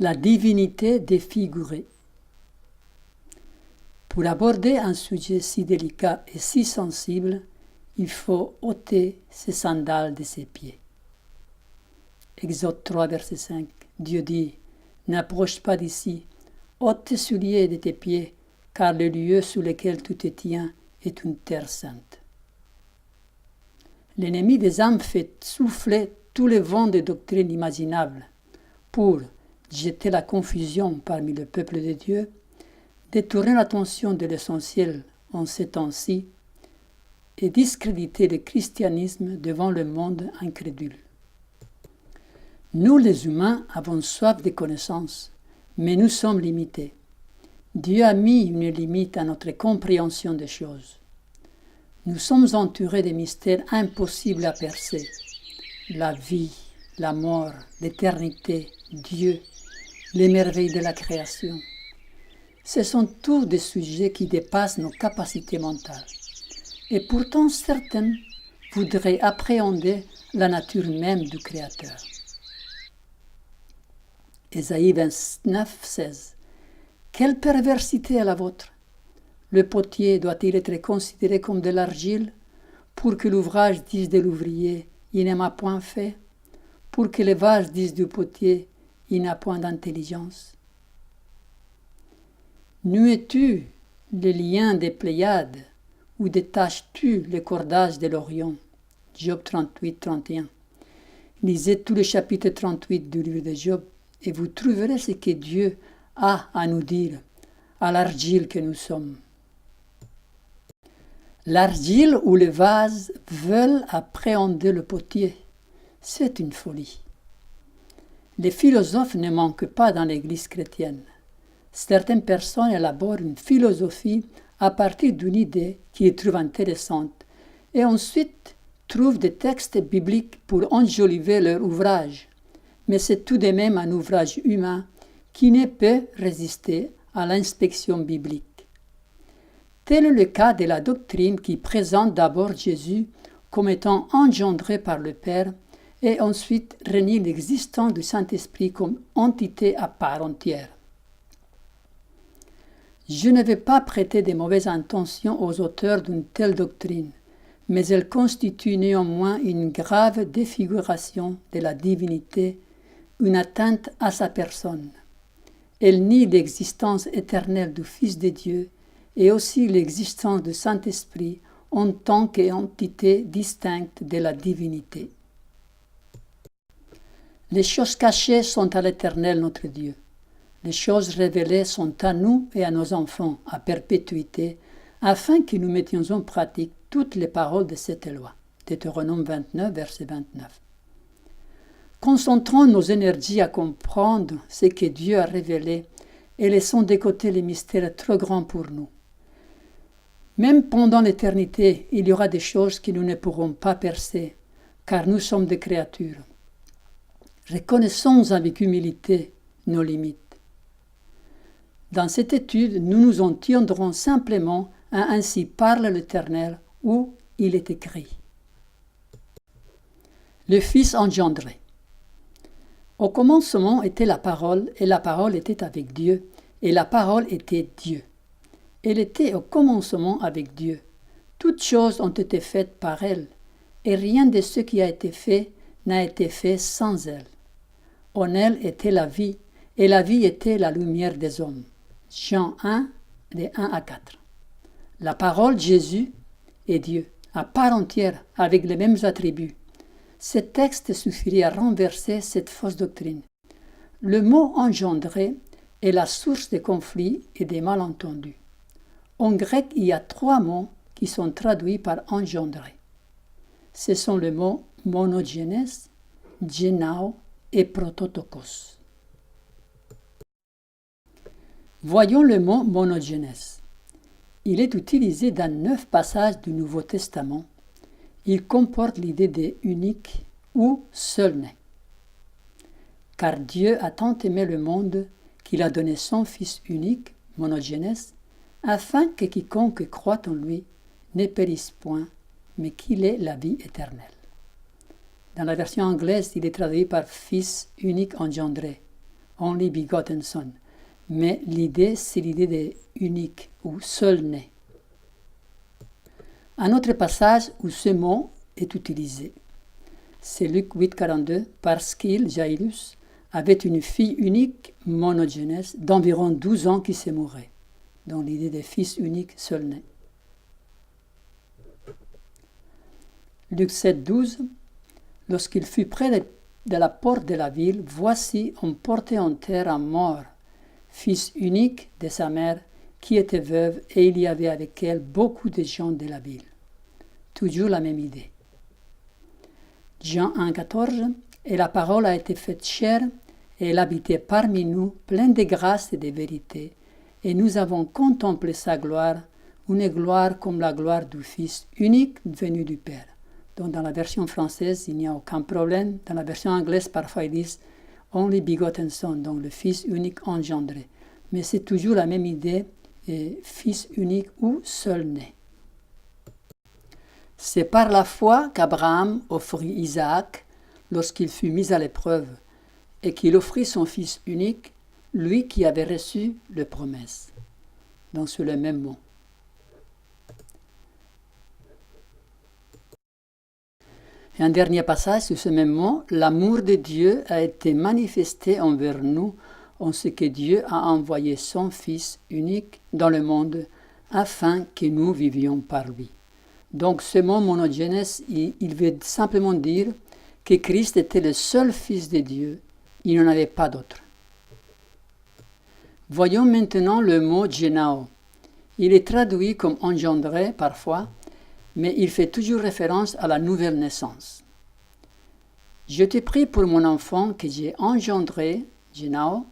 la divinité défigurée. Pour aborder un sujet si délicat et si sensible, il faut ôter ses sandales de ses pieds. Exode 3, verset 5. Dieu dit, « N'approche pas d'ici, ôte tes souliers de tes pieds, car le lieu sous lequel tu te tiens est une terre sainte. » L'ennemi des âmes fait souffler tous les vents de doctrines imaginables pour jeter la confusion parmi le peuple de Dieu, détourner l'attention de l'essentiel en ces temps-ci et discréditer le christianisme devant le monde incrédule. Nous les humains avons soif de connaissances, mais nous sommes limités. Dieu a mis une limite à notre compréhension des choses. Nous sommes entourés de mystères impossibles à percer. La vie, la mort, l'éternité, Dieu, les merveilles de la création. Ce sont tous des sujets qui dépassent nos capacités mentales. Et pourtant certaines voudraient appréhender la nature même du Créateur. Ésaïe 29, 16. Quelle perversité est la vôtre! Le potier doit-il être considéré comme de l'argile pour que l'ouvrage dise de l'ouvrier « il ne m'a point fait », pour que les vases disent du potier « il n'a point d'intelligence ». Nuais-tu les liens des Pléiades ou détaches-tu les cordages de l'Orient? Job 38, 31. Lisez tout le chapitre 38 du livre de Job et vous trouverez ce que Dieu a à nous dire, à l'argile que nous sommes. L'argile ou le vase veulent appréhender le potier. C'est une folie. Les philosophes ne manquent pas dans l'Église chrétienne. Certaines personnes élaborent une philosophie à partir d'une idée qu'ils trouvent intéressante et ensuite trouvent des textes bibliques pour enjoliver leur ouvrage. Mais c'est tout de même un ouvrage humain qui ne peut résister à l'inspection biblique. Tel est le cas de la doctrine qui présente d'abord Jésus comme étant engendré par le Père et ensuite renie l'existence du Saint-Esprit comme entité à part entière. Je ne vais pas prêter de mauvaises intentions aux auteurs d'une telle doctrine, mais elle constitue néanmoins une grave défiguration de la divinité, une atteinte à sa personne. Elle nie l'existence éternelle du Fils de Dieu et aussi l'existence du Saint-Esprit en tant qu'entité distincte de la divinité. Les choses cachées sont à l'Éternel notre Dieu. Les choses révélées sont à nous et à nos enfants à perpétuité, afin que nous mettions en pratique toutes les paroles de cette loi. Deutéronome 29, verset 29. Concentrons nos énergies à comprendre ce que Dieu a révélé et laissons de côté les mystères trop grands pour nous. Même pendant l'éternité, il y aura des choses que nous ne pourrons pas percer, car nous sommes des créatures. Reconnaissons avec humilité nos limites. Dans cette étude, nous nous en tiendrons simplement à ainsi parle l'Éternel, où il est écrit. Le Fils engendré. Au commencement était la parole, et la parole était avec Dieu, et la parole était Dieu. Elle était au commencement avec Dieu. Toutes choses ont été faites par elle, et rien de ce qui a été fait n'a été fait sans elle. En elle était la vie, et la vie était la lumière des hommes. Jean 1, de 1 à 4. La parole Jésus est Dieu, à part entière, avec les mêmes attributs. Ce texte suffirait à renverser cette fausse doctrine. Le mot engendré est la source des conflits et des malentendus. En grec, il y a 3 mots qui sont traduits par engendré. Ce sont les mots monogenes, genao et prototokos. Voyons le mot monogenes. Il est utilisé dans 9 passages du Nouveau Testament. Il comporte l'idée de unique ou seul-né. Car Dieu a tant aimé le monde qu'il a donné son Fils unique, monogenes, afin que quiconque croit en lui ne périsse point, mais qu'il ait la vie éternelle. Dans la version anglaise, il est traduit par Fils unique engendré, only begotten son. Mais l'idée, c'est l'idée de unique ou seul né. Un autre passage où ce mot est utilisé, c'est Luc 8, 42, parce qu'il, Jairus, avait une fille unique, monogénèse, d'environ 12 ans qui s'est mourée, dans l'idée de fils unique, seul né. Luc 7, 12, lorsqu'il fut près de la porte de la ville, voici, on portait en terre un mort, fils unique de sa mère, qui était veuve, et il y avait avec elle beaucoup de gens de la ville. Toujours la même idée. Jean 1, 14, et la parole a été faite chair, et elle habitait parmi nous, pleine de grâce et de vérité, et nous avons contemplé sa gloire, une gloire comme la gloire du Fils unique venu du Père. Donc dans la version française, il n'y a aucun problème. Dans la version anglaise, parfois ils disent « only begotten son », donc le Fils unique engendré. Mais c'est toujours la même idée, Fils unique ou seul né. C'est par la foi qu'Abraham offrit Isaac lorsqu'il fut mis à l'épreuve et qu'il offrit son fils unique, lui qui avait reçu les promesses. Donc c'est le même mot. Et un dernier passage sur ce même mot, l'amour de Dieu a été manifesté envers nous en ce que Dieu a envoyé son Fils unique dans le monde afin que nous vivions par lui. Donc ce mot monogénèse, il veut simplement dire que Christ était le seul Fils de Dieu, il n'y en avait pas d'autre. Voyons maintenant le mot génao. Il est traduit comme engendré parfois, mais il fait toujours référence à la nouvelle naissance. Je te prie pour mon enfant que j'ai engendré, génao,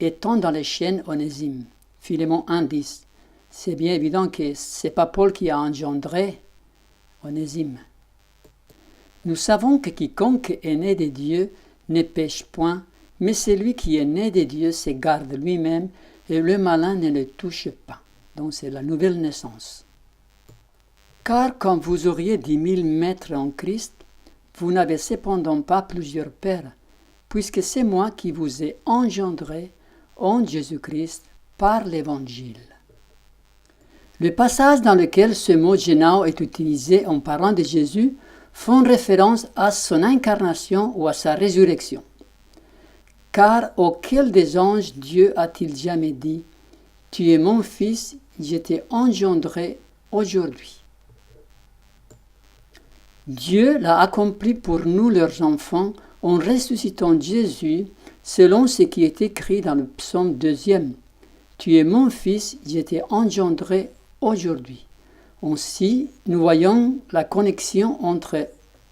étant dans les chaînes Onésime. Philémon 1,10. C'est bien évident que ce n'est pas Paul qui a engendré Onésime. Nous savons que quiconque est né de Dieu ne pêche point, mais celui qui est né de Dieu se garde lui-même et le malin ne le touche pas. Donc c'est la nouvelle naissance. Car quand vous auriez 10 000 maîtres en Christ, vous n'avez cependant pas plusieurs pères, puisque c'est moi qui vous ai engendré en Jésus-Christ par l'Évangile. Le passage dans lequel ce mot génao est utilisé en parlant de Jésus font référence à son incarnation ou à sa résurrection. Car auquel des anges Dieu a-t-il jamais dit « Tu es mon fils, je t'ai engendré aujourd'hui ». Dieu l'a accompli pour nous leurs enfants en ressuscitant Jésus selon ce qui est écrit dans le psaume 2e. « Tu es mon fils, je t'ai engendré aujourd'hui ». Ainsi, nous voyons la connexion entre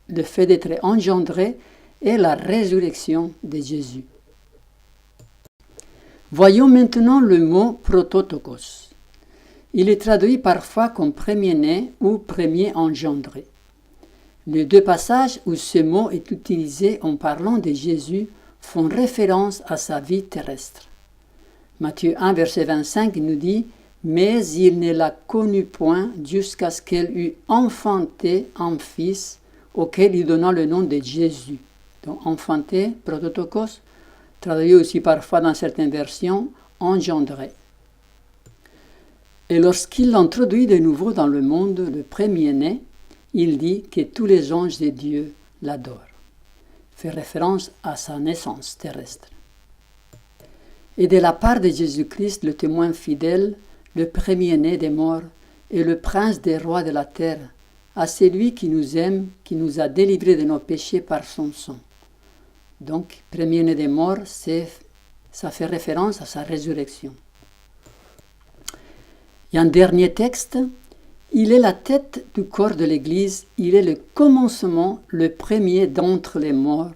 le fait d'être engendré et la résurrection de Jésus. Voyons maintenant le mot prototokos. Il est traduit parfois comme premier-né ou premier engendré. Les deux passages où ce mot est utilisé en parlant de Jésus font référence à sa vie terrestre. Matthieu 1, verset 25 nous dit « Mais il ne la connut point jusqu'à ce qu'elle eût enfanté un fils auquel il donna le nom de Jésus. » Donc enfanté, prototokos, traduit aussi parfois dans certaines versions, engendré. Et lorsqu'il l'introduit de nouveau dans le monde, le premier-né, il dit que tous les anges de Dieu l'adorent. Fait référence à sa naissance terrestre. Et de la part de Jésus-Christ, le témoin fidèle, le premier-né des morts et le prince des rois de la terre, à celui qui nous aime, qui nous a délivrés de nos péchés par son sang. Donc, premier-né des morts, ça fait référence à sa résurrection. Il y a un dernier texte. Il est la tête du corps de l'Église, il est le commencement, le premier d'entre les morts,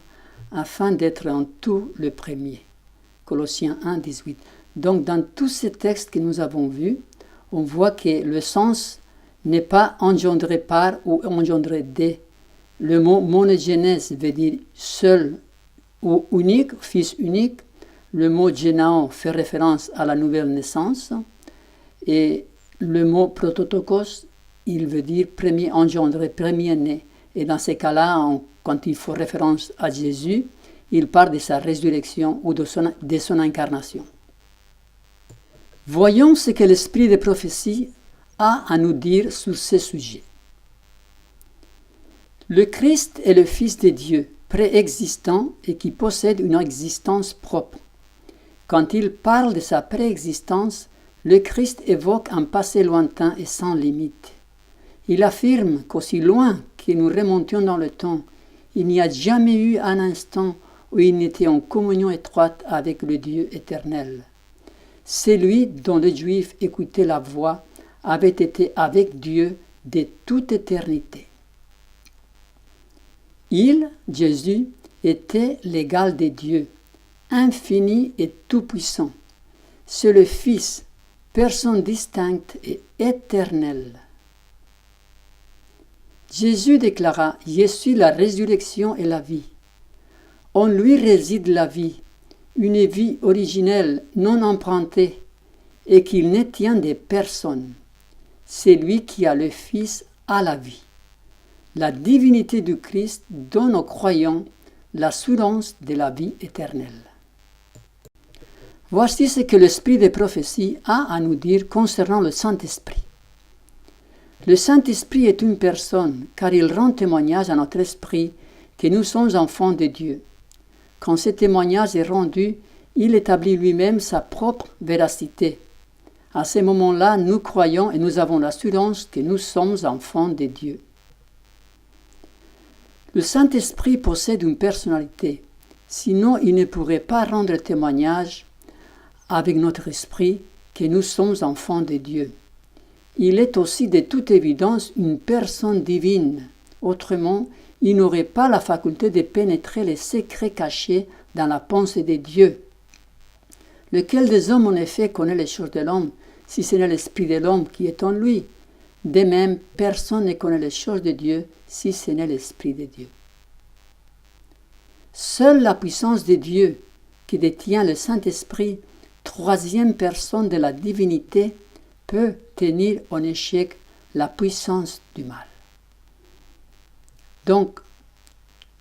afin d'être en tout le premier. Colossiens 1, 18. Donc dans tous ces textes que nous avons vus, on voit que le sens n'est pas engendré par ou engendré de. Le mot monogénèse veut dire seul ou unique, fils unique. Le mot génao fait référence à la nouvelle naissance. Et le mot prototokos, il veut dire premier engendré, premier né. Et dans ces cas-là, quand il faut référence à Jésus, il parle de sa résurrection ou de son incarnation. Voyons ce que l'esprit de prophétie a à nous dire sur ce sujet. Le Christ est le Fils de Dieu, préexistant et qui possède une existence propre. Quand il parle de sa préexistence, le Christ évoque un passé lointain et sans limite. Il affirme qu'aussi loin que nous remontions dans le temps, il n'y a jamais eu un instant où il n'était en communion étroite avec le Dieu éternel. Celui dont les Juifs écoutaient la voix avait été avec Dieu de toute éternité. Il, Jésus, était l'égal de Dieu, infini et tout-puissant. C'est le Fils, personne distincte et éternelle. Jésus déclara « Je suis la résurrection et la vie ». En lui réside la vie, une vie originelle, non empruntée, et qu'il ne tient de personne. C'est lui qui a le Fils à la vie. La divinité du Christ donne aux croyants l'assurance de la vie éternelle. Voici ce que l'esprit de prophétie a à nous dire concernant le Saint-Esprit. Le Saint-Esprit est une personne, car il rend témoignage à notre esprit que nous sommes enfants de Dieu. Quand ce témoignage est rendu, il établit lui-même sa propre véracité. À ce moment-là, nous croyons et nous avons l'assurance que nous sommes enfants de Dieu. Le Saint-Esprit possède une personnalité, sinon il ne pourrait pas rendre témoignage avec notre esprit que nous sommes enfants de Dieu. Il est aussi de toute évidence une personne divine. Autrement, il n'aurait pas la faculté de pénétrer les secrets cachés dans la pensée de Dieu. Lequel des hommes en effet connaît les choses de l'homme, si ce n'est l'esprit de l'homme qui est en lui? De même, personne ne connaît les choses de Dieu, si ce n'est l'esprit de Dieu. Seule la puissance de Dieu, qui détient le Saint-Esprit, troisième personne de la divinité, peut tenir en échec la puissance du mal. Donc,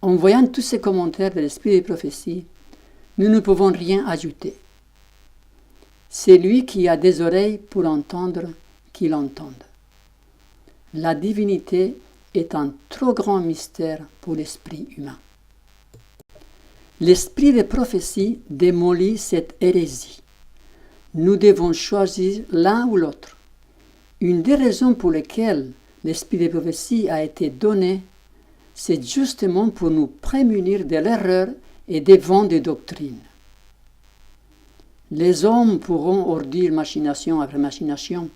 en voyant tous ces commentaires de l'esprit des prophéties, nous ne pouvons rien ajouter. C'est lui qui a des oreilles pour entendre, qu'il entende. La divinité est un trop grand mystère pour l'esprit humain. L'esprit des prophéties démolit cette hérésie. Nous devons choisir l'un ou l'autre. Une des raisons pour lesquelles l'esprit des prophéties a été donné, c'est justement pour nous prémunir de l'erreur et des vents de doctrine. Les hommes pourront ourdir machination après machination,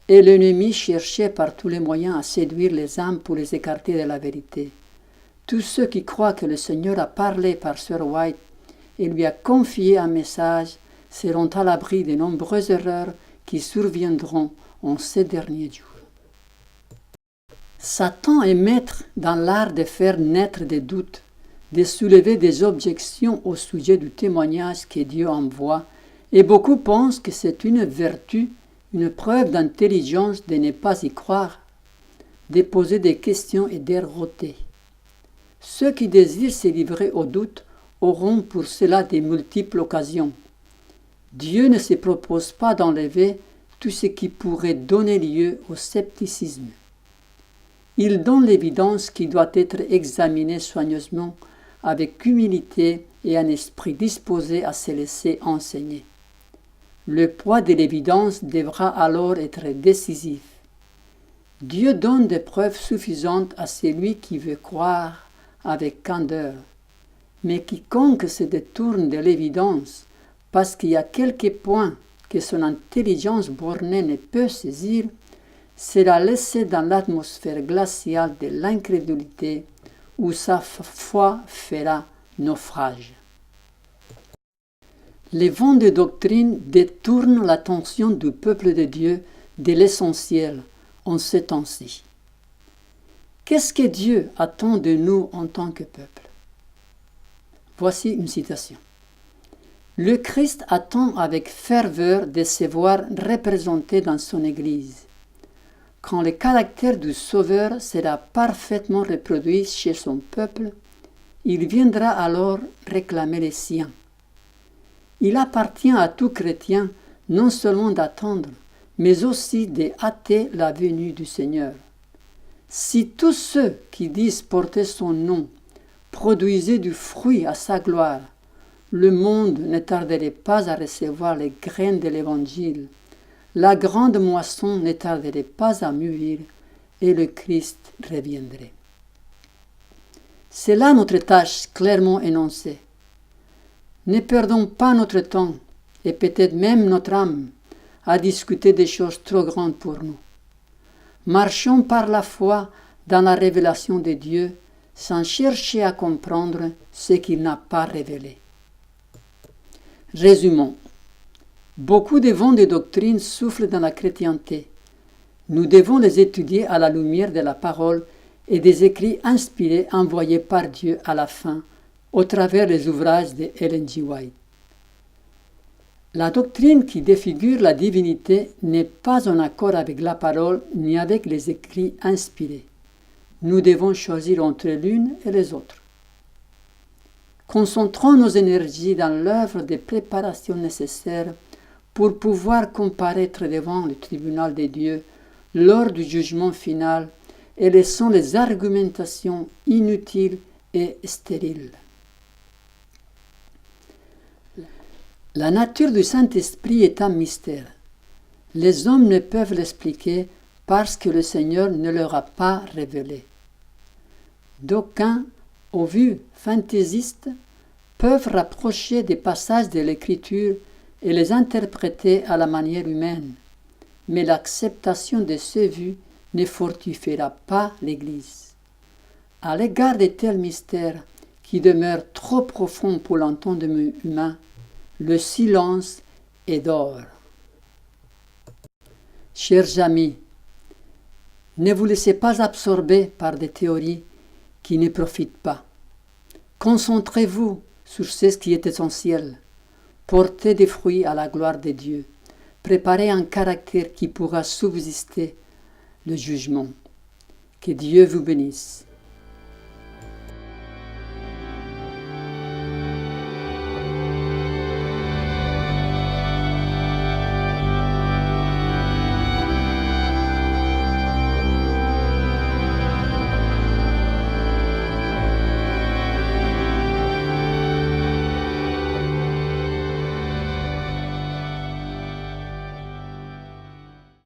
et l'ennemi cherchait par tous les moyens à séduire les âmes pour les écarter de la vérité. Tous ceux qui croient que le Seigneur a parlé par Sir White et lui a confié un message seront à l'abri de nombreuses erreurs qui surviendront en ces derniers jours. Satan est maître dans l'art de faire naître des doutes, de soulever des objections au sujet du témoignage que Dieu envoie, et beaucoup pensent que c'est une vertu, une preuve d'intelligence de ne pas y croire, de poser des questions et d'erroter. Ceux qui désirent se livrer au doute auront pour cela de multiples occasions. Dieu ne se propose pas d'enlever tout ce qui pourrait donner lieu au scepticisme. Il donne l'évidence qui doit être examinée soigneusement avec humilité et un esprit disposé à se laisser enseigner. Le poids de l'évidence devra alors être décisif. Dieu donne des preuves suffisantes à celui qui veut croire avec candeur. Mais quiconque se détourne de l'évidence parce qu'il y a quelques points que son intelligence bornée ne peut saisir, sera laissé dans l'atmosphère glaciale de l'incrédulité où sa foi fera naufrage. Les vents de doctrine détournent l'attention du peuple de Dieu de l'essentiel en ce temps-ci. Qu'est-ce que Dieu attend de nous en tant que peuple? Voici une citation. Le Christ attend avec ferveur de se voir représenté dans son Église. Quand le caractère du Sauveur sera parfaitement reproduit chez son peuple, il viendra alors réclamer les siens. Il appartient à tout chrétien non seulement d'attendre, mais aussi de hâter la venue du Seigneur. Si tous ceux qui disent porter son nom produisaient du fruit à sa gloire, le monde ne tarderait pas à recevoir les graines de l'Évangile, la grande moisson ne tarderait pas à mûrir et le Christ reviendrait. C'est là notre tâche clairement énoncée. Ne perdons pas notre temps et peut-être même notre âme à discuter des choses trop grandes pour nous. Marchons par la foi dans la révélation de Dieu sans chercher à comprendre ce qu'il n'a pas révélé. Résumons. Beaucoup de vents de doctrine soufflent dans la chrétienté. Nous devons les étudier à la lumière de la parole et des écrits inspirés envoyés par Dieu à la fin, au travers des ouvrages de Ellen G. White. La doctrine qui défigure la divinité n'est pas en accord avec la parole ni avec les écrits inspirés. Nous devons choisir entre l'une et les autres. Concentrons nos énergies dans l'œuvre de préparation nécessaire pour pouvoir comparaître devant le tribunal de Dieu lors du jugement final et laissons les argumentations inutiles et stériles. La nature du Saint-Esprit est un mystère. Les hommes ne peuvent l'expliquer parce que le Seigneur ne leur a pas révélé. D'aucuns, aux vues fantaisistes, peuvent rapprocher des passages de l'Écriture et les interpréter à la manière humaine, mais l'acceptation de ces vues ne fortifiera pas l'Église. À l'égard de tels mystères qui demeurent trop profonds pour l'entendement humain, le silence est d'or. Chers amis, ne vous laissez pas absorber par des théories qui ne profitent pas. Concentrez-vous sur ce qui est essentiel. Portez des fruits à la gloire de Dieu. Préparez un caractère qui pourra subsister le jugement. Que Dieu vous bénisse.